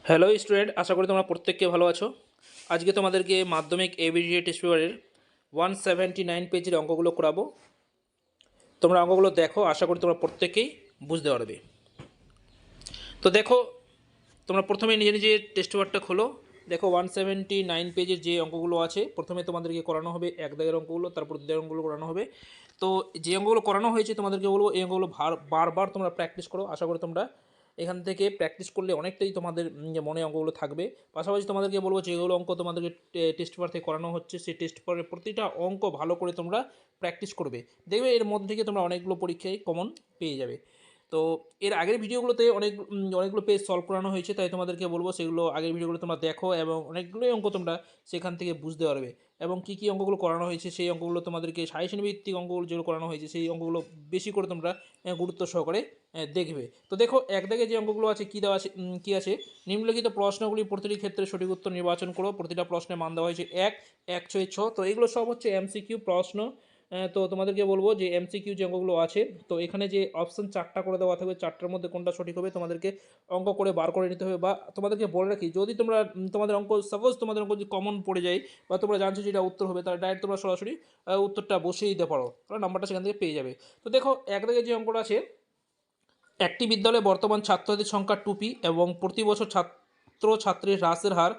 Hello student, আশা করি তোমরা প্রত্যেককে ভালো আছো। আজকে তোমাদেরকে মাধ্যমিক এবিডিএ টেস্ট পেপারের 179 পেজের অঙ্কগুলো করাবো। তোমরা অঙ্কগুলো দেখো, আশা করি তোমরা প্রত্যেকেই বুঝতে পারবে। তো দেখো, তোমরা প্রথমে নিজে নিজে টেস্ট পেপারটা খোলো। দেখো 179 পেজের যে অঙ্কগুলো আছে, প্রথমে তোমাদেরকে করানো হবে এক দাগের অঙ্কগুলো, তারপর দু দাগের অঙ্কগুলো করানো হবে। তো যে অঙ্কগুলো করানো হয়েছে তোমাদেরকে বলবো, এই অঙ্কগুলো বারবার তোমরা প্র্যাকটিস করো। আশা করি তোমরা এখান থেকে প্র্যাকটিস করলে অনেকটাই তোমাদের মনে অঙ্কগুলো থাকবে। পাশাপাশি তোমাদেরকে বলবো, যেগুলো অঙ্ক তোমাদেরকে টেস্ট পেপার থেকে করানো হচ্ছে, সেই টেস্ট পেপারের প্রতিটা অঙ্ক ভালো করে তোমরা প্র্যাকটিস করবে। দেখবে এর মধ্যে থেকে তোমরা অনেকগুলো পরীক্ষায় কমন পেয়ে যাবে। তো এর আগের ভিডিওগুলোতে অনেকগুলো পেজ সলভ করানো হয়েছে, তাই তোমাদেরকে বলবো সেগুলো আগের ভিডিওগুলো তোমরা দেখো, এবং অনেকগুলোই অঙ্ক তোমরা সেখান থেকে বুঝতে পারবে। এবং কী কী অঙ্কগুলো করানো হয়েছে সেই অঙ্কগুলো তোমাদেরকে, সাজেশন ভিত্তিক অঙ্কগুলো যেগুলো করানো হয়েছে সেই অঙ্কগুলো বেশি করে তোমরা গুরুত্ব সহকারে দেখবে। তো দেখো এক দাগে যে অঙ্কগুলো আছে, কী দেওয়া আছে, কী আছে, নিম্নলিখিত প্রশ্নগুলি প্রতিটি ক্ষেত্রে সঠিক উত্তর নির্বাচন করো। প্রতিটা প্রশ্নের মান দেওয়া হয়েছে 1, 1, 6, 6। তো এগুলো সব হচ্ছে এমসিকিউ প্রশ্ন। তো তোমাদেরকে বলবো যে এমসিকিউ যে অঙ্কগুলো আছে, তো এখানে যে অপশান 4টা করে দেওয়া থাকবে, 4টার মধ্যে কোনটা সঠিক হবে তোমাদেরকে অঙ্ক করে বার করে নিতে হবে। বা তোমাদেরকে বলে রাখি, যদি তোমরা তোমাদের অঙ্ক, সাপোজ তোমাদের অঙ্ক যদি কমন পড়ে যায় বা তোমরা জানছো যে এটা উত্তর হবে, তাহলে ডাইরেক্ট তোমরা সরাসরি উত্তরটা বসিয়ে দিতে পারো, তাহলে নাম্বারটা সেখান থেকে পেয়ে যাবে। তো দেখো এক দাগে যে অঙ্কটা আছে, একটি বিদ্যালয়ে বর্তমান ছাত্রছাত্রীর সংখ্যা 2p এবং প্রতি বছর ছাত্রছাত্রীর হ্রাসের হার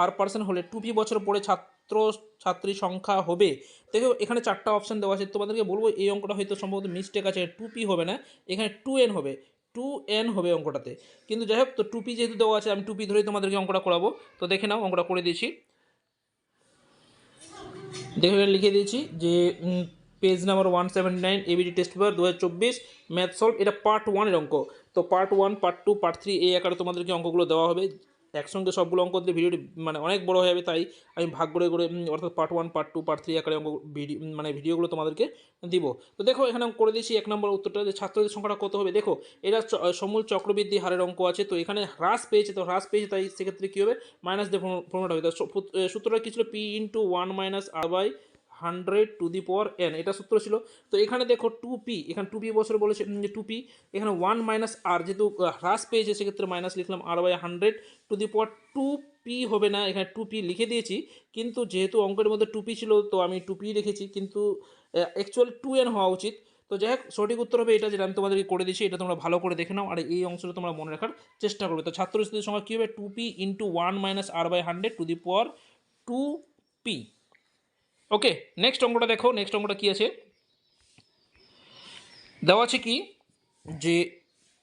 r% হলে 2p বছর পরে ছাত্রছাত্রীর সংখ্যা হবে। দেখো এখানে 4টা অপশান দেওয়া আছে। তোমাদেরকে বলবো এই অঙ্কটা হয়তো সম্ভবত মিস্টেক আছে, 2p হবে না, এখানে 2n হবে, 2n হবে অঙ্কটাতে। কিন্তু যাই হোক, তো 2p যেহেতু দেওয়া আছে, আমি 2p ধরেই তোমাদেরকে অঙ্কটা করাবো। তো দেখে নাও, অঙ্কটা করে দিয়েছি। দেখো এখানে লিখে দিয়েছি যে page number 179 ABD test paper 2024 math solve. এটা পার্ট 1-এর অঙ্ক। তো পার্ট 1, পার্ট 2, পার্ট 3 এই আকারে তোমাদেরকে অঙ্কগুলো দেওয়া হবে। একসঙ্গে সবগুলো অঙ্ক দিলে ভিডিওটি মানে অনেক বড় হয়ে যাবে, তাই আমি ভাগ করে করে অর্থাৎ পার্ট 1, পার্ট 2, পার্ট 3 আকারে অঙ্ক ভিডিওগুলো তোমাদেরকে দিব। তো দেখো এখানে আমি করে দিয়েছি 1 নম্বর উত্তরটা, যে ছাত্রদের সংখ্যাটা কত হবে। দেখো এটা সমূল চক্রবৃদ্ধি হারের অঙ্ক আছে, তো এখানে হ্রাস পেয়েছে, তো হ্রাস পেয়েছে, তাই সেক্ষেত্রে কী হবে, মাইনাস দিয়ে ফর্মুলাটা হবে। সূত্রটা কী ছিল, p × 1 - r/100 এটা সূত্র ছিল। তো এখানে দেখো 2p, এখানে 2p বছর বলেছে, যে 2p, এখানে 1 - r, যেহেতু হ্রাস পেয়েছে সেক্ষেত্রে মাইনাস লিখলাম, r/100 হবে না, এখানে 2p লিখে দিয়েছি। কিন্তু যেহেতু অঙ্কের মধ্যে 2p ছিল, তো আমি 2p লিখেছি, কিন্তু অ্যাকচুয়ালি 2n হওয়া উচিত। তো যাই হোক, সঠিক উত্তর হবে এটা, যেটা আমি তোমাদেরকে করে দিয়েছি। এটা তোমরা ভালো করে দেখে নাও, আর এই অংশটা তোমরা মনে রাখার চেষ্টা করবে। তো ছাত্রছাত্রীদের সংখ্যা কী হবে, 2p × 1 - r/100 ওকে। নেক্সট অঙ্কটা দেখো, নেক্সট অঙ্কটা কী আছে, দেওয়া আছে কি, যে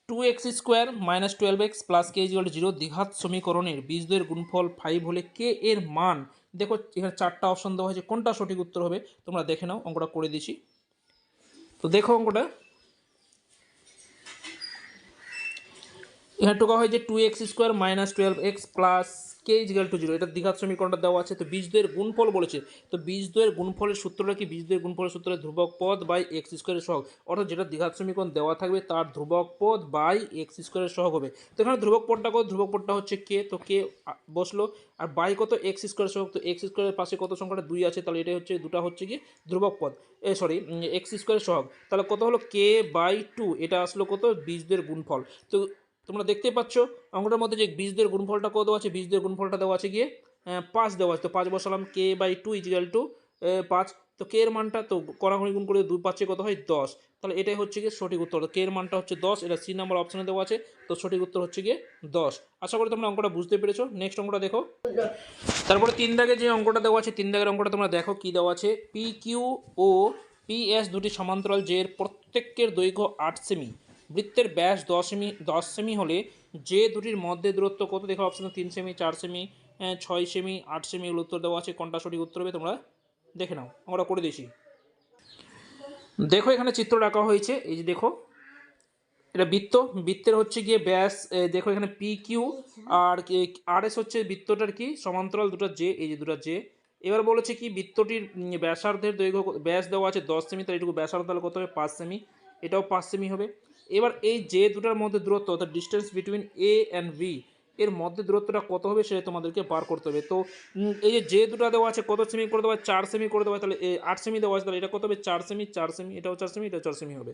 2x² - 12x + k = 0 দ্বিঘাত সমীকরণের বীজদ্বয়ের গুণফল 5 হলে কে এর মান। দেখো এখানে 4টা অপশন দেওয়া হয়েছে, কোনটা সঠিক উত্তর হবে তোমরা দেখে নাও। অঙ্কটা করে দিয়েছি। তো দেখো অঙ্কটা এখানে টোকা হয় যে 2x² - 12x + k = 0, এটা দ্বিঘাত সমীকরণটা দেওয়া আছে। তো বীজদ্বয়ের গুণফল বলেছে, তো বীজদ্বয়ের গুণফলের সূত্রটা কি, বীজদ্বয়ের গুণফলের সূত্রে ধ্রুবক পদ বাই x² সহগ, অর্থাৎ যেটা দ্বিঘাত সমীকরণ দেওয়া থাকবে তার ধ্রুবক পদ বাই x² সহগ হবে। তো এখানে ধ্রুবক পদটা কত, ধ্রুবক পদটা হচ্ছে k, তো k বসলো, আর বাই কত, x² সহগ। তো x² পাশে কত সংখ্যাটা 2 আছে, তাহলে এটাই হচ্ছে, দুটা হচ্ছে কি ধ্রুবক পদ, x² সহগ। তাহলে কত হলো, k/2, এটা আসলো কত, বীজদ্বয়ের গুণফল। তো তোমরা দেখতে পাচ্ছ অঙ্কটার মধ্যে যে বীজদ্বয়ের গুণফলটা কত আছে, বীজদ্বয়ের গুণফলটা দেওয়া আছে গিয়ে 5 দেওয়া আছে। তো 5 বসালাম, k/2 = 5। তো কে এর মানটা, তো কড়াকড়ি গুণ করে 2 5 কত হয়, 10। তাহলে এটাই হচ্ছে গিয়ে সঠিক উত্তর। কে এর মানটা হচ্ছে 10, এটা সি নাম্বার অপশনে দেওয়া আছে। তো সঠিক উত্তর হচ্ছে গিয়ে 10। আশা করি তোমরা অঙ্কটা বুঝতে পেরেছো। নেক্সট অঙ্কটা দেখো। তারপরে 3 দাগে যে অঙ্কটা দেওয়া আছে, 3 দাগের অঙ্কটা তোমরা দেখো কি দেওয়া আছে, PQ ও PS দুটি সমান্তরাল, যে এর প্রত্যেকের দৈর্ঘ্য 8 সেমি, বৃত্তের ব্যাস 10 সেমি হলে যে দুটির মধ্যে দূরত্ব কত। দেখো option 3 semi, 4 semi, 6 semi, 8 semi, এগুলো উত্তর দেওয়া আছে। কোনটা সঠিক উত্তর হবে তোমরা দেখে নাও। আমরা করে দিয়েছি। দেখো এখানে চিত্র রাখা হয়েছে, এই যে দেখো এটা বৃত্ত, বৃত্তের হচ্ছে গিয়ে ব্যাস, দেখো এখানে PQ আর RS হচ্ছে বৃত্তটার কি সমান্তরাল দুটো জে, এই যে দুটো জে। এবার বলেছে কি, বৃত্তটির ব্যাসার্ধের দৈর্ঘ্য, ব্যাস দেওয়া আছে 10 সেমি, তাহলে এটুকু ব্যাসার্ধ তাহলে কত হবে, 5 সেমি, এটাও 5 সেমি হবে। এবার এই যে দুটার মধ্যে দূরত্ব, অর্থাৎ distance between A and B, এর মধ্যে দূরত্বটা কত হবে সেটা তোমাদেরকে বার করতে হবে। তো এই যে দুটা দেওয়া আছে কত সেমি করে দেওয়া, 4 সেমি করে দেওয়া, তাহলে 8 সেমি দেওয়া আছে, তাহলে এটা কত হবে, 4 সেমি, 4 সেমি, এটাও 4 সেমি, এটাও 4 সেমি হবে।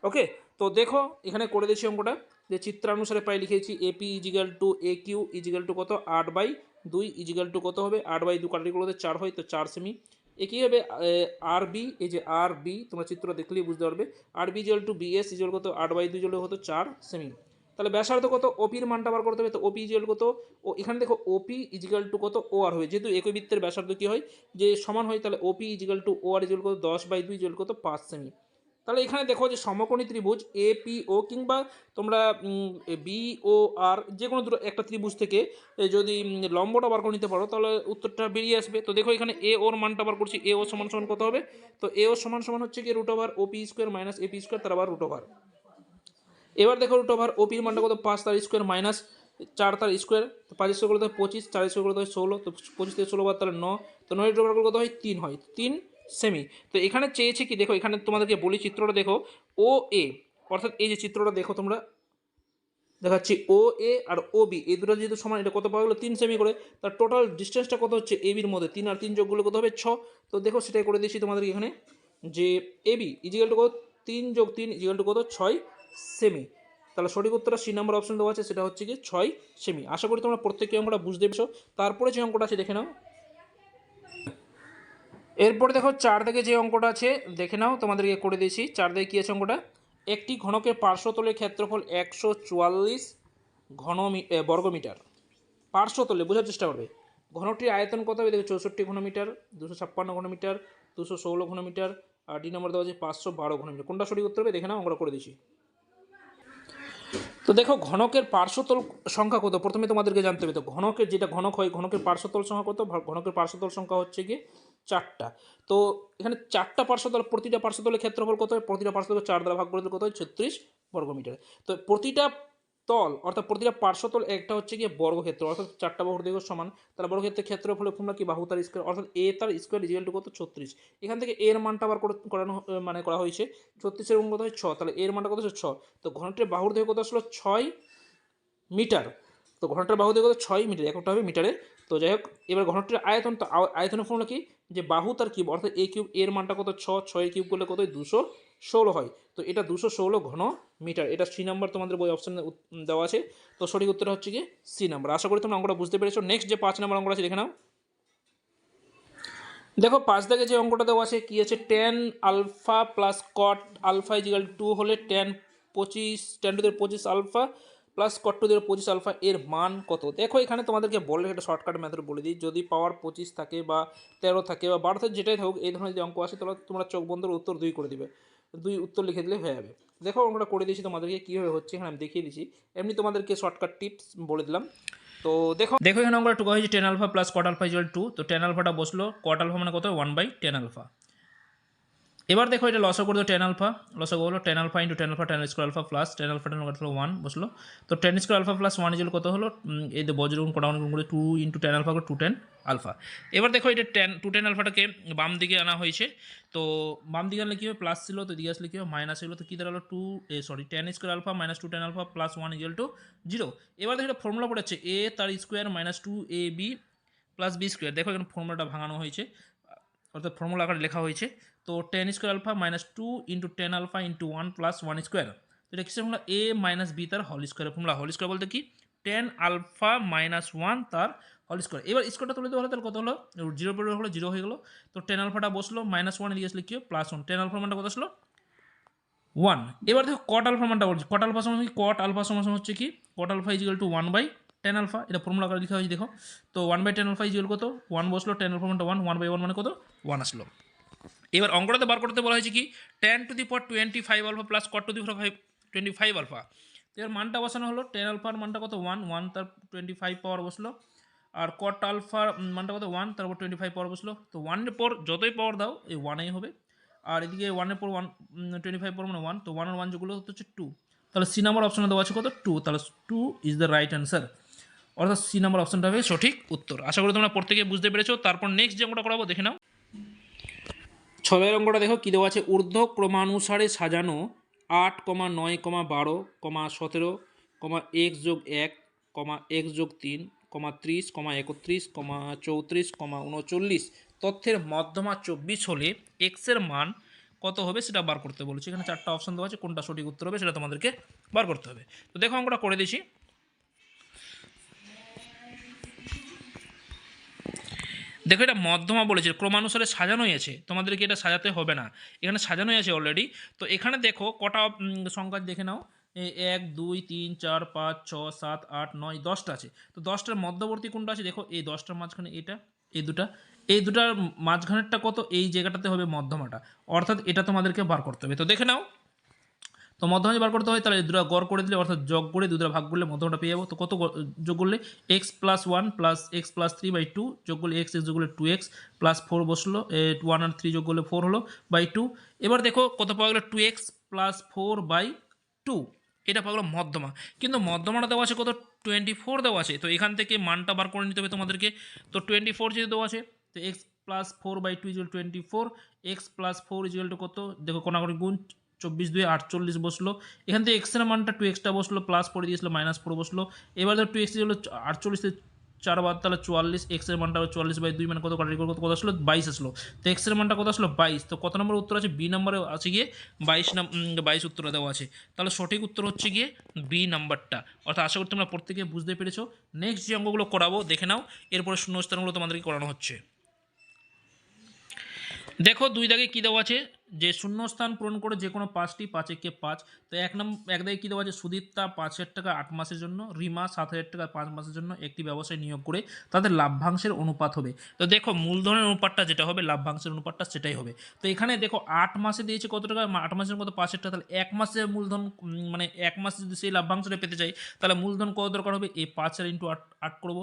ওকে। তো দেখো এখানে করে দিয়েছি অঙ্কটা। যে চিত্রানুসারে প্রায় লিখেছি AP is equal two A Q is equal to কত 8/2 ইজিক্যাল টু কত হবে 8/2 কাটারিগুলোতে 4 হয়, তো 4 সেমি। একই হবে আর বি, এই যে আর বি তোমরা চিত্র দেখলেই বুঝতে পারবে, আর B is equal to BS is equal কত 8/2 ইজিক্যাল কত 4 সেমি। তাহলে ব্যাসার্ধ কত ওপির মানটা বার করতে হবে, তো ওপি ইজিক্যাল কত, ও এখানে দেখো ওপি ইজিক্যাল টু কত ও আর হবে, যেহেতু একই বৃত্তের ব্যাসার্ধ কী হয় যে সমান হয়, তাহলে ওপি ইজিক্যাল টু ও আর ইজিক্যাল কত 10/2 ইজিক্যাল কত 5 সেমি। তাহলে এখানে দেখো যে সমকোণী ত্রিভুজ এ পি ও কিংবা তোমরা বি ও আর যে কোনো দুটো একটা ত্রিভুজ থেকে যদি লম্বটা বার করে নিতে পারো তাহলে উত্তরটা বেরিয়ে আসবে। তো দেখো এখানে এ ওর মানটা বার করছি, এ ও সমান সমান কত হবে, তো এ ও সমান সমান হচ্ছে কি root over OP square minus AP square তার আবার রুট ওভার। এবার দেখো রুট ওভার ওপির মানটা কত 5 তার স্কোয়ার মাইনাস 4 তার স্কোয়ার, তো 5 স্কোয়ার করতে হয় 25, 4 স্কোয়ার করতে হয় 16, তো 25 থেকে 16 বার তাহলে 9, তো 9 রুট ওভার কত হয় 3 হয়, 3 সেমি। তো এখানে চেয়েছে কি দেখো, এখানে তোমাদেরকে বলি চিত্রটা দেখো ও এ, অর্থাৎ এই যে চিত্রটা দেখো তোমরা দেখাচ্ছি ও এ আর ও বি এই দুটো যেহেতু সমান, এটা কত পাওয়া গেলো 3 সেমি করে, তার টোটাল ডিস্টেন্সটা কত হচ্ছে এ বির মধ্যে 3 আর 3 যোগগুলো কত হবে 6। তো দেখো সেটাই করে দিচ্ছি তোমাদেরকে এখানে যে এ বি ইজিক্যাল টু কত 3 যোগ 3 ইজিক্যাল টু কত 6 সেমি। তাহলে সঠিক উত্তরটা সি নাম্বার অপশন দেওয়া আছে, সেটা হচ্ছে কি 6 সেমি। আশা করি তোমরা প্রত্যেকটি অঙ্কটা বুঝতে পেরেছো। তারপরে যে অঙ্কটা আছে দেখে নাও, এরপরে দেখো 4 থেকে যে অঙ্কটা আছে দেখে নাও, তোমাদেরকে করে দিয়েছি 4 থেকে কী আছে অঙ্কটা, একটি ঘনকের পার্শ্বতলের ক্ষেত্রফল 144 বর্গমিটার। পার্শ্বতলে বোঝার চেষ্টা করবে, ঘনটির আয়তন কত হবে দেখো 64 ঘনমিটার, 256 ঘনমিটার, 216 ঘনমিটার, আর ডি নম্বর দেওয়া আছে 512 ঘনমিটার। কোনটা সঠিক উত্তর হবে দেখে নাও, আমরা করে দিচ্ছি। তো দেখো ঘনকের পার্শ্বতল সংখ্যা কত প্রথমে তোমাদেরকে জানতে হবে। তো ঘনকের যেটা ঘনক হয় ঘনকের পার্শ্বতল সংখ্যা কত, ঘনকের পার্শ্বতল সংখ্যা হচ্ছে গিয়ে 4টা। তো এখানে 4টা পার্শ্বতল, প্রতিটা পার্শ্বতলের ক্ষেত্রফল কত হয়, প্রতিটা পার্শ্বতল 4 দ্বারা ভাগ করে দিলে কত হয় 36 বর্গমিটার। তো প্রতিটা তল অর্থাৎ প্রতিটা পার্শ্বতল একটা হচ্ছে গিয়ে বর্গক্ষেত্র, অর্থাৎ 4টা বাহুর দৈর্ঘ্য সমান, তাহলে বর্গক্ষেত্রের ক্ষেত্রফলের ফর্মুলা কি বাহু তার স্কোয়ার, অর্থাৎ এ তার স্কোয়ার ইজিক্যাল টু কত 36। এখান থেকে এর মানটা আবার করানো মানে করা হয়েছে 36 এর গুণ কত হয় 6, তাহলে এর মানটা কত হচ্ছে 6। তো ঘনটির বাহুর দৈর্ঘ্য কত আসলো 6 মিটার। তো ঘনটার বাহু দৈর্ঘ্য 6 মিটার, এককটা হবে মিটারে। তো যাই হোক এবার ঘনটির আয়তন, তো আয়তনের ফর্মুলা কি যে বাহু তার কিউব, অর্থাৎ এ কিউব, এর মানটা কত 6 এর কিউব করলে কত 216 হয়, তো এটা 216 ঘন মিটার। এটা সি নাম্বার তোমাদের বই অপশানে দেওয়া আছে, তো সঠিক উত্তর হচ্ছে কি সি নাম্বার। আশা করি তোমরা অঙ্কটা বুঝতে পেরেছো। নেক্সট যে 5 নম্বর অঙ্কটা আছে দেখে নাও, দেখো 5 দাগে যে অঙ্কটা দেওয়া আছে কি আছে, tan alpha plus cot alpha equal 2 হলে tan 25 alpha plus cot to 25 alpha এর মান কত। দেখো এখানে তোমাদেরকে বলে একটা শর্টকাট মেথড বলে দিই, যদি পাওয়ার 25 থাকে বা 13 থাকে বা 12 থাকে যেটাই থাকুক, এই ধরনের যদি অঙ্ক আসে তাহলে তোমরা চোখ বন্ধের উত্তর 2 করে দিবে, 2 উত্তর লিখে দিলে হয়ে যাবে। দেখো অঙ্কটা করে দিয়েছি তোমাদেরকে কীভাবে হচ্ছে, এখানে আমি দেখিয়ে দিচ্ছি, এমনি তোমাদেরকে শর্টকাট টিপস বলে দিলাম। তো দেখো দেখো এখানে আমরা টু হয়েছে 10 alpha plus cot alpha equal 2, তো 10 আলফাটা বসলো, কট আলফা মানে কত 1/10 আলফা। এবার দেখো এটা লসও করে 10 আলফা, লসও হলো 10 alpha into 10 alpha 10 square alpha plus 10 alpha 10 alpha 1 বসলো। তো 10 স্কোয়ার আলফা প্লাস 1 ইকুয়াল কত হলো, এই যে বজ্রগুণ কোটাগুণ করে 2 ইন্টু 10 আলফা করে 210 আলফা। এবার দেখো এটা 210 আলফাটাকে বাম দিকে আনা হয়েছে, তো বাম দিকে আনলে কী হবে প্লাস ছিল, তো দিকে আসলে কী হবে মাইনাস হলো, তো কী দাঁড়ালো 10 square alpha minus 210 alpha plus 1 equal to 0। এবার দেখো এটা ফর্মুলা পড়েছে এ তার square minus 2ab plus B square. দেখো এখানে ফর্মুলাটা ভাঙানো হয়েছে, অর্থাৎ ফর্মুলা আকারে লেখা হয়েছে। তো 10 square alpha minus 2 into 10 alpha into 1 plus 1 square, তো এটা কিসের ফর্মুলা এ মাইনাস বি তার হোল স্কোয়ারের ফর্মুলা। হোল স্কোয়ার বলতে কি 10 আলফা মাইনাস 1 তার হোল স্কোয়ার। এবার স্কোয়ারটা তুলে দেওয়া হলো তাহলে কত হলো 0 পরে হলো 0 হয়ে গেলো। তো 10 আলফাটা বসলো মাইনাস 1 দিয়ে আসলে কি প্লাস 1, 10 আলফা মানটা কত আসলো 1। এবার দেখো কট আলফা মানটা বলছি, কট আলফা সমান কি কট আলফা সমান হচ্ছে কি cot alpha equal to 1/10 alpha, এটা ফর্মুলা আকারে লেখা হয়েছে দেখো। তো 1/10 আলফা ইজিক্যাল কত 1 বসলো, 10 আলফা মানটা 1/1 মানে কত 1 আসলো। এবার অঙ্কটাতে বার করতে বলা হয়েছে কি tan to the power 25 alpha plus cot to the power 25 alpha. তো এর মানটা বসানো হলো 10 আলফার মানটা কত 1 তার 25 পাওয়ার বসলো, আর কট আলফার মানটা কত 1 তারপর 25 পাওয়ার বসলো। তো 1 এর পর যতই পাওয়ার দাও এই 1এই হবে, আর এদিকে 1 এর পর 25 পাওয়ার মানে 1, তো 1 আর 1 যেগুলো হচ্ছে 2, তাহলে সি নাম্বার অপশনে দেওয়া আছে কত 2, তাহলে 2 ইজ দ্য রাইট অ্যান্সার, অর্থাৎ সি নাম্বার অপশনটা হবে সঠিক উত্তর। আশা করি তোমরা প্রত্যেকে বুঝতে পেরেছো। তারপর নেক্সট যে অঙ্কটা করাবো দেখে নাও, 6 অঙ্কটা দেখো কী দেওয়া আছে, ঊর্ধ্ব ক্রমানুসারে সাজানো 8, 9, 12, 17, x যোগ 1, x যোগ 3, 30, 31, 34, 39 তথ্যের মধ্যমা 24 হলে x এর মান কত হবে সেটা বার করতে বলেছি। এখানে 4টা অপশন দেওয়া আছে, কোনটা সঠিক উত্তর হবে সেটা তোমাদেরকে বার করতে হবে। তো দেখো অঙ্কটা করে দিয়েছি। দেখো এটা মধ্যমা বলেছে, ক্রমানুসারে সাজানোই আছে, তোমাদেরকে এটা সাজাতে হবে না, এখানে সাজানোই আছে অলরেডি। তো এখানে দেখো কটা সংখ্যা দেখে নাও, 1 2 3 4 5 6 7 8 9 10টা আছে। তো 10টার মধ্যবর্তী কোনটা আছে দেখো, এই 10টার মাঝখানে এটা, এই দুটার মাঝখানেরটা কত, এই জায়গাটাতে হবে মধ্যমাটা, অর্থাৎ এটা তোমাদেরকে বার করতে হবে। তো দেখে নাও, তো মধ্যমা যদি বার করতে হয় তাহলে দুটো গড় করে দিলে, অর্থাৎ যোগ করে দুটো ভাগ করলে মধ্যমাটা পেয়ে যাবো। তো কত যোগ করলে, x plus 1 plus x plus 3/2 যোগ করলে এক্স যোগ করলে 2x প্লাস 4 বসলো, 1 আর 3 যোগ করলে 4 হলো বাই 2। এবার দেখো কত পাওয়া গেলো, 2x প্লাস 4/2, এটা পাওয়া গেলো মধ্যমা। কিন্তু মধ্যমাটা দেওয়া আছে কত, 24 দেওয়া আছে। তো এখান থেকে মানটা বার করে নিতে হবে তোমাদেরকে। তো 24 যেহেতু দেওয়া আছে, তো x plus 4/2 equal 24, x plus 4 equal to কত, দেখো কোনাকুনি গুণ, 24 2 48 বসলো। এখান থেকে এক্সের মানটা 2xটা বসলো, প্লাস পরে দিয়েছিল মাইনাস 4 বসলো। এবার ধর 2x হলো 48, 4 বাদ তাহলে 44, এক্সের মানটা 44/2 মানে কত, কাটারি কত আসলো, 22 আসলো। তো এক্সের মানটা কত আসলো, 22। তো কত নম্বর উত্তর আছে, বি নম্বরে আছে গিয়ে 22 উত্তরটা দেওয়া আছে। তাহলে সঠিক উত্তর হচ্ছে গিয়ে বি নাম্বারটা। অর্থাৎ আশা করি তোমরা প্রত্যেকে বুঝতে পেরেছো। নেক্সট যে অঙ্কগুলো করাবো দেখে নাও, এরপরে শূন্যস্থানগুলো তোমাদেরকে করানো হচ্ছে। দেখো 2 দাগে কী দেওয়া আছে, যে শূন্যস্থান পূরণ করে যে কোনো 5টি, 5 একে 5। তো এক দাগে কী দেওয়া আছে, সুদীপ্তা 5,000 টাকা 8 মাসের জন্য, রিমা 7,000 টাকা 5 মাসের জন্য একটি ব্যবসায় নিয়োগ করে তাদের লাভ্যাংশের অনুপাত হবে। তো দেখো মূলধনের অনুপাতটা যেটা হবে, লাভ্যাংশের অনুপাতটা সেটাই হবে। তো এখানে দেখো 8 মাসে দিয়েছে কত টাকা, 8 মাসের কত, 5,000 টাকা। তাহলে 1 মাসে মূলধন, মানে 1 মাসে যদি সেই লাভ্যাংশটা পেতে চাই তাহলে মূলধন কত দরকার হবে, এই 5,000 ইন্টু 8 করবো।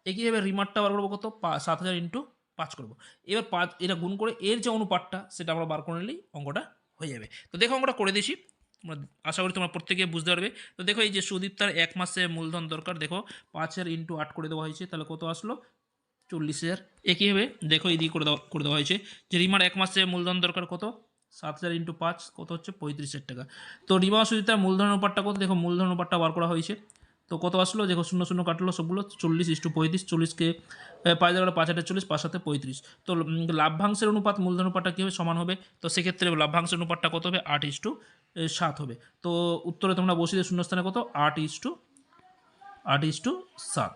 একইভাবে রিমারটা বার করবো কত, 7,000 ইন্টু 5 করবো। এবার 5 এটা গুণ করে এর যে অনুপাতটা সেটা আমরা বার করে নিলেই অঙ্কটা হয়ে যাবে। তো দেখো অঙ্কটা করে দিয়েছি, আশা করি তোমরা প্রত্যেকে বুঝতে পারবে। তো দেখো এই যে সুদীপ্তার 1 মাসে মূলধন দরকার, দেখো 5,000 ইন্টু 8 করে দেওয়া হয়েছে, তাহলে কত আসলো, 40,000। একইভাবে দেখো এই দিকে করে দেওয়া হয়েছে যে রিমার 1 মাসে মূলধন দরকার কত, 7,000 ইন্টু 5 কত হচ্ছে, 35,000 টাকা। তো রিমা সুদীপ্তার মূলধন অনুপাতটা কত, দেখো মূলধন অনুপাতটা বার করা হয়েছে। তো কত আসলো, দেখো 0 0 কাটলো সবগুলো, 40:35, 40কে 5 দ্বারা 5 8 40, 5 7 35। তো লাভ্যাংশের অনুপাত মূলধন অনুপাতটা কী হবে, সমান হবে। তো সেক্ষেত্রে লাভ্যাংশের অনুপাতটা কত হবে, 8:7 হবে। তো উত্তরে তোমরা বসিয়ে দিয়ে শূন্যস্থানে কত, 8:7।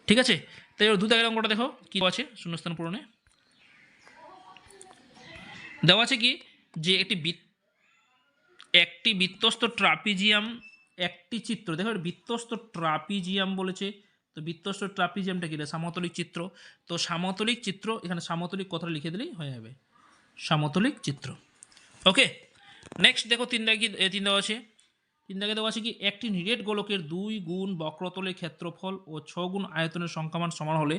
ঠিক আছে। তো এবার 2 দাগের অঙ্কটা দেখো কী আছে, শূন্যস্থান পূরণে দেওয়া আছে কি, যে একটি বৃত্তস্থ ট্রাপিজিয়াম, একটি চিত্র, দেখো বৃত্তস্থ ট্রাপিজিয়াম বলেছে। তো বৃত্তস্থ ট্রাপিজিয়ামটা কি, সমতলিক চিত্র। তো সমতলিক চিত্র, এখানে সমতলিক কথাটা লিখে দিলেই হয়ে যাবে, সমতলিক চিত্র। ওকে। নেক্সট দেখো 3 দেওয়া আছে, 3 দাগে দেওয়া আছে কি, একটি নিরেট গোলকের 2 গুণ বক্রতলের ক্ষেত্রফল ও 6 গুণ আয়তনের সংখ্যামান সমান হলে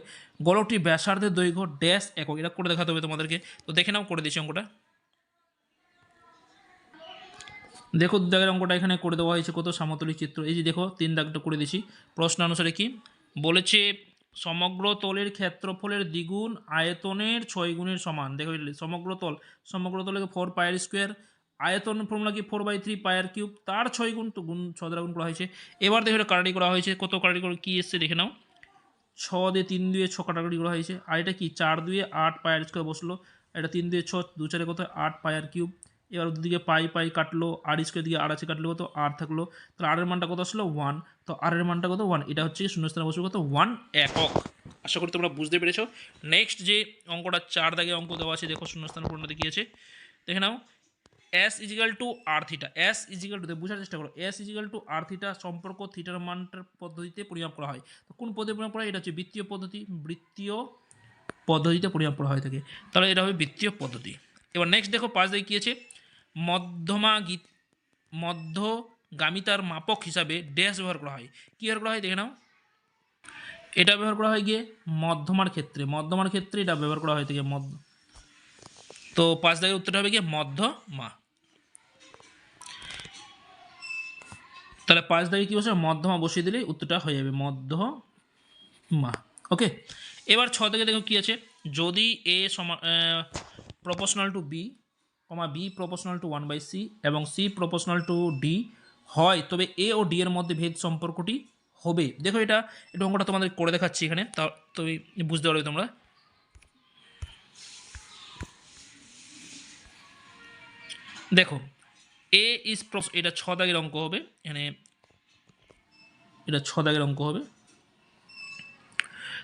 গোলকটির ব্যাসার্ধের দৈর্ঘ্য ড্যাশ একক, এটা করে দেখাতে হবে তোমাদেরকে। তো দেখে নাও, করে দিয়েছি অঙ্কটা। দেখো 2 দাগের অঙ্কটা এখানে করে দেওয়া হয়েছে কত, সমতলিক চিত্র। এই যে দেখো 3 দাগটা করে দিয়েছি। প্রশ্ন অনুসারে কি বলেছে, সমগ্র তলের ক্ষেত্রফলের দ্বিগুণ আয়তনের 6 গুণের সমান। দেখো সমগ্র তলকে 4 পায়ের স্কোয়ার, আয়তন ফর্মুলা কি 4/3 পায়ের কিউব, তার 6 গুণ, তো গুণ 6 দ্বারা গুণ করা হয়েছে। এবার দেখো এটা কাটাকাটি করা হয়েছে, কত কাটাকাটি করে কী এসছে দেখে নাও, 6 দিয়ে 3 দিয়ে 6 কাটাকাটি করা হয়েছে। আর এটা কি 4 দিয়ে 8 পায়ের স্কোয়ার বসলো, এটা 3 দিয়ে 6, 2 4 কত, 8 পায়ের কিউব। এবার দুদিকে পাই কাটলো, আর স্কোয়ার দিকে আর আছে কাটলো কত, আর থাকলো। তাহলে আর এর মানটা কত আসলো, 1। তো আর এর মানটা কত, 1। এটা হচ্ছে শূন্যস্থানে বসবে কত, 1 একক। আশা করি তোমরা বুঝতে পেরেছো। নেক্সট যে অঙ্কটা 4 দাগে অঙ্ক দেওয়া আছে, দেখো শূন্যস্থান পূর্ণ দেখিয়েছে, দেখে নাও। S ইজিক্যাল টু আর থিটা, S ইজিক্যাল টু, বোঝার চেষ্টা করো, S ইজিক্যাল টু আর থিটা সম্পর্ক থিটার মানটার পদ্ধতিতে পরিমাপ করা হয়। তো কোন পদ্ধতি পরিমাপ করা হয়, এটা হচ্ছে বৃত্তীয় পদ্ধতিতে পরিমাপ করা হয়ে থাকে। তাহলে এটা হবে বৃত্তীয় পদ্ধতি। এবার নেক্সট দেখো 5 দাগে কী আছে, মধ্যগামিতার মাপক হিসাবে ড্যাশ ব্যবহার করা হয়। কী ব্যবহার করা হয় দেখে নাও, এটা ব্যবহার করা হয় গিয়ে মধ্যমার ক্ষেত্রে এটা ব্যবহার করা হয় থেকে তো 5 দাগের উত্তরটা হবে গিয়ে মধ্যমা। তাহলে 5 দাগে কী বসে, মধ্যমা বসিয়ে দিলেই উত্তরটা হয়ে যাবে মধ্যমা। ওকে। এবার 6 থেকে দেখো কী আছে, যদি A proportional to B, B proportional to 1/c এবং সি প্রপোর্শনাল টু ডি হয়, তবে এ ও ডি এর মধ্যে ভেদ সম্পর্কটি হবে। দেখো এটা অঙ্কটা তোমাদের করে দেখাচ্ছি এখানে, তা তুমি বুঝতে পারবে তোমরা। দেখো এ ইজ এটা 6 দাগের অঙ্ক হবে, এখানে এটা 6 দাগের অঙ্ক হবে।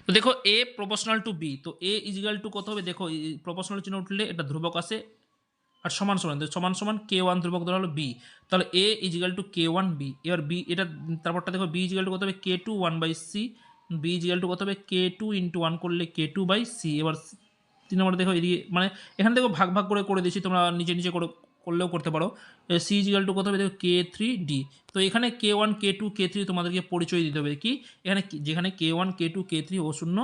তো দেখো এ প্রপোর্শনাল টু বি, তো এ ইজিক্যাল টু কত হবে, দেখো প্রপোর্শনাল চিহ্ন উঠলে এটা ধ্রুবক আসে, আর সমান সমান সমান সমান কে ওয়ান ধ্রুবক ধরা হলো বি, তাহলে A equal to K one B. এবার বি এটা তারপরটা দেখো বি ইজিক্যাল টু কত হবে K two one by C, B is equal to কত হবে কে টু ইন্টু ওয়ান করলে কে টু বাই সি। এবার 3 নম্বরে দেখো এদিকে মানে এখানে দেখো ভাগ ভাগ করে দিয়েছি, তোমরা নিচে নিচে করে করলেও করতে পারো। সি ইজিক্যাল টু কত হবে দেখো কে থ্রি ডি, তো এখানে কে one K two K three তোমাদেরকে পরিচয় দিতে হবে কি, এখানে যেখানে কে one K two K three ও শূন্য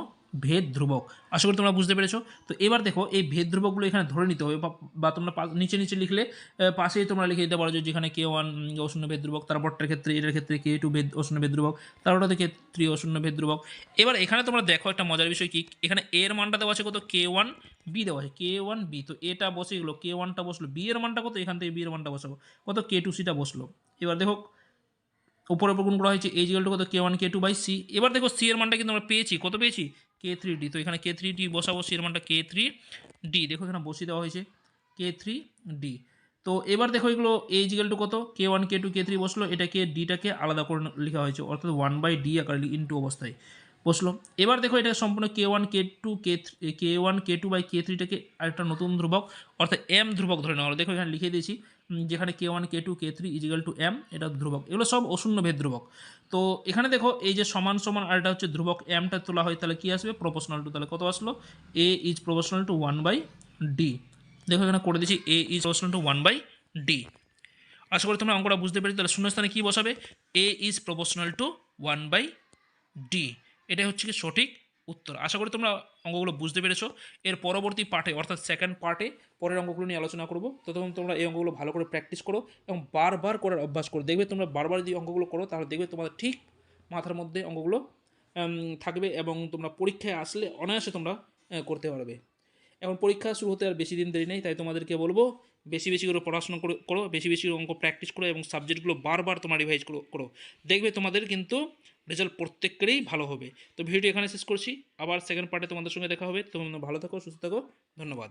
ভেদ ধ্রুবক। আশা করি তোমরা বুঝতে পেরেছো। তো এবার দেখো এই ভেদ ধ্রুবকগুলো এখানে ধরে নিতে হবে, বা তোমরা নিচে নিচে লিখলে পাশেই তোমরা লিখে দিতে পারো যে যেখানে কে ওয়ান অশূন্য ভেদ ধ্রুবক, তারপরটার ক্ষেত্রে এটার ক্ষেত্রে কে টু ভেদ অশূন্য ভেদ ধ্রুবক, তারপরটাতে কে থ্রি অশূন্য ভেদ ধ্রুবক। এবার এখানে তোমরা দেখো একটা মজার বিষয় কি, এখানে এর মানটা দেওয়া আছে কত কে ওয়ান বি দেওয়া আছে কে ওয়ান বি, তো এটা বসে গেলো কে ওয়ানটা বসলো, বি এর মানটা কত, এখান থেকে বি এর মানটা বসাবো কত কে টু সিটা বসলো। এবার দেখো উপরে গুণ করা হয়েছে এই জিগালটু কত K one K two by C. এবার দেখো সি এর মানটা কিন্তু আমরা পেয়েছি, কত পেয়েছি কে থ্রি ডি, তো এখানে কে থ্রি ডি বসাবো, সি এর মানটা কে থ্রি ডি, দেখো এখানে বসিয়ে দেওয়া হয়েছে কে থ্রি ডি। তো এবার দেখো এগুলো এই জিগালটু কত K one K two K three বসলো, এটাকে ডিটাকে আলাদা করে লেখা হয়েছে, অর্থাৎ ওয়ান বাই ডি আকারে ইন্টু অবস্থায় বসলো। এবার দেখো এটা সম্পূর্ণ K one K two K one K two by K থ্রিটাকে আরেকটা নতুন ধ্রুবক অর্থাৎ এম ধ্রুবক ধরে নেওয়া হলো। দেখো এখানে লিখে দিয়েছি যেখানে কে one K two K three is equal two M, এটা ধ্রুবক, এগুলো সব অশূন্য ভেদ ধ্রুবক। তো এখানে দেখো এই যে সমান সমান আর এটা হচ্ছে ধ্রুবক এমটা তোলা হয়, তাহলে কি আসবে প্রপোর্শনাল টু, তাহলে কত আসলো A is proportional to one by D. দেখো এখানে করে দিয়েছি A is proportional to one by D. আশা করি তোমরা অঙ্কটা বুঝতে পেরেছি। তাহলে শূন্যস্থানে কী বসাবে, A is proportional to one by D, এটাই হচ্ছে কি সঠিক উত্তর। আশা করি তোমরা অঙ্কগুলো বুঝতে পেরেছো। এর পরবর্তী পার্টে অর্থাৎ সেকেন্ড পার্টে পরের অঙ্কগুলো নিয়ে আলোচনা করবো। ততক্ষণ তোমরা এই অঙ্কগুলো ভালো করে প্র্যাকটিস করো এবং বারবার করার অভ্যাস করো। দেখবে তোমরা বারবার যদি অঙ্কগুলো করো তাহলে দেখবে তোমাদের ঠিক মাথার মধ্যে অঙ্কগুলো থাকবে এবং তোমরা পরীক্ষায় আসলে অনায়াসে তোমরা করতে পারবে। এখন পরীক্ষা শুরু হতে আর বেশি দিন দেরি নেই, তাই তোমাদেরকে বলবো বেশি বেশি করে পড়াশোনা করো, বেশি বেশি অঙ্ক প্র্যাকটিস করো এবং সাবজেক্টগুলো বারবার তোমরা রিভাইজ করো। দেখবে তোমাদের কিন্তু রেজাল্ট প্রত্যেকেরই ভালো হবে। তো ভিডিওটি এখানে শেষ করছি, আবার সেকেন্ড পার্টে তোমাদের সঙ্গে দেখা হবে। তোমরা ভালো থাকো, সুস্থ থাকো, ধন্যবাদ।